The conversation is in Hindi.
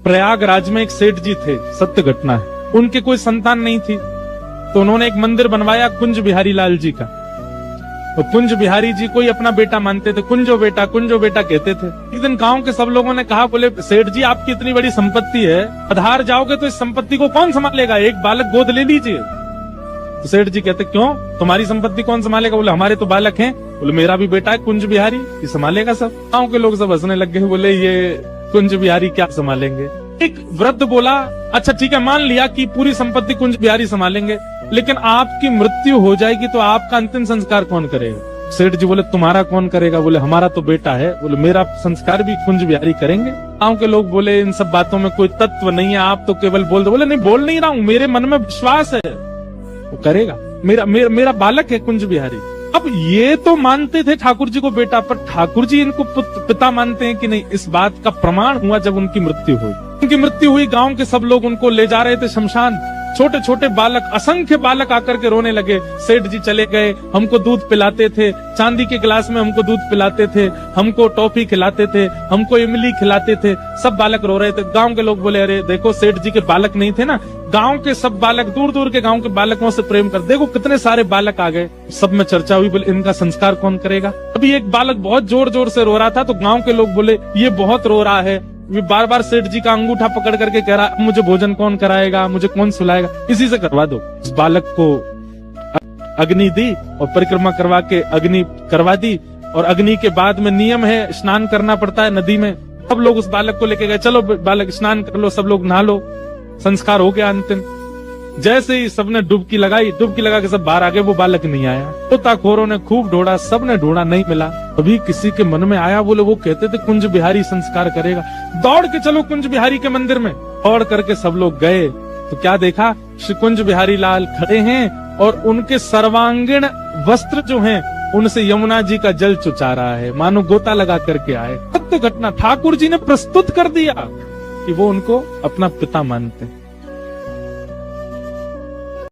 प्रयागराज में एक सेठ जी थे, सत्य घटना है, उनके कोई संतान नहीं थी, तो उन्होंने एक मंदिर बनवाया कुंज बिहारी लाल जी का। तो कुंज बिहारी जी को ही अपना बेटा मानते थे, कुंजो बेटा कहते थे। एक दिन गांव के सब लोगों ने कहा, बोले सेठ जी आपकी इतनी बड़ी संपत्ति है, आधार जाओगे तो इस संपत्ति को कौन संभालेगा, एक बालक गोद ले लीजिए। तो सेठ जी कहते क्यों, तुम्हारी संपत्ति कौन संभालेगा? बोले हमारे तो बालक हैं। बोले मेरा भी बेटा है कुंज बिहारी, ये संभालेगा सब। गांव के लोग सब हंसने लग गए, बोले ये कुंज बिहारी क्या संभालेंगे। एक वृद्ध बोला, अच्छा ठीक है, मान लिया कि पूरी संपत्ति कुंज बिहारी संभालेंगे, लेकिन आपकी मृत्यु हो जाएगी तो आपका अंतिम संस्कार कौन करेगा? सेठ जी बोले तुम्हारा कौन करेगा? बोले हमारा तो बेटा है। बोले मेरा संस्कार भी कुंज बिहारी करेंगे। गांव के लोग बोले इन सब बातों में कोई तत्व नहीं है, आप तो केवल बोल दो। बोले नहीं, बोल नहीं रहा हूँ, मेरे मन में विश्वास है वो करेगा, मेरा बालक है कुंज बिहारी। अब ये तो मानते थे ठाकुर जी को बेटा, पर ठाकुर जी इनको पिता मानते हैं कि नहीं, इस बात का प्रमाण हुआ जब उनकी मृत्यु हुई। उनकी मृत्यु हुई, गांव के सब लोग उनको ले जा रहे थे शमशान। छोटे छोटे बालक, असंख्य बालक आकर के रोने लगे। सेठ जी चले गए, हमको दूध पिलाते थे, चांदी के गिलास में हमको दूध पिलाते थे, हमको टॉफी खिलाते थे, हमको इमली खिलाते थे। सब बालक रो रहे थे। गांव के लोग बोले अरे देखो सेठ जी के बालक नहीं थे ना, गांव के सब बालक, दूर दूर के गांव के बालकों से प्रेम कर, देखो कितने सारे बालक आ गए। सब में चर्चा हुई, बोले इनका संस्कार कौन करेगा। अभी एक बालक बहुत जोर जोर से रो रहा था, तो गांव के लोग बोले ये बहुत रो रहा है, ये बार बार सेठ जी का अंगूठा पकड़ करके कह रहा मुझे भोजन कौन कराएगा, मुझे कौन सुलाएगा, इसी से करवा दो। इस बालक को अग्नि दी और परिक्रमा करवा के अग्नि करवा दी। और अग्नि के बाद में नियम है, स्नान करना पड़ता है नदी में। सब लोग उस बालक को लेके गए, चलो बालक स्नान कर लो, सब लोग नहा लो। संस्कार हो गया अंतिम। जैसे ही सबने डुबकी लगाई, डुबकी लगा के सब बाहर आ गए, वो बालक नहीं आया। गोताखोरों ने खूब ढूंढा, सबने ढूंढा, नहीं मिला। अभी किसी के मन में आया, बोले वो कहते थे कुंज बिहारी संस्कार करेगा, दौड़ के चलो कुंज बिहारी के मंदिर में। दौड़ करके सब लोग गए तो क्या देखा, श्री कुंज बिहारी लाल खड़े हैं और उनके सर्वांगीण वस्त्र जो हैं उनसे यमुना जी का जल चुचा रहा है, मानो गोता लगा करके आए। सत्य घटना ठाकुर जी ने प्रस्तुत कर दिया कि वो उनको अपना पिता मानते हैं।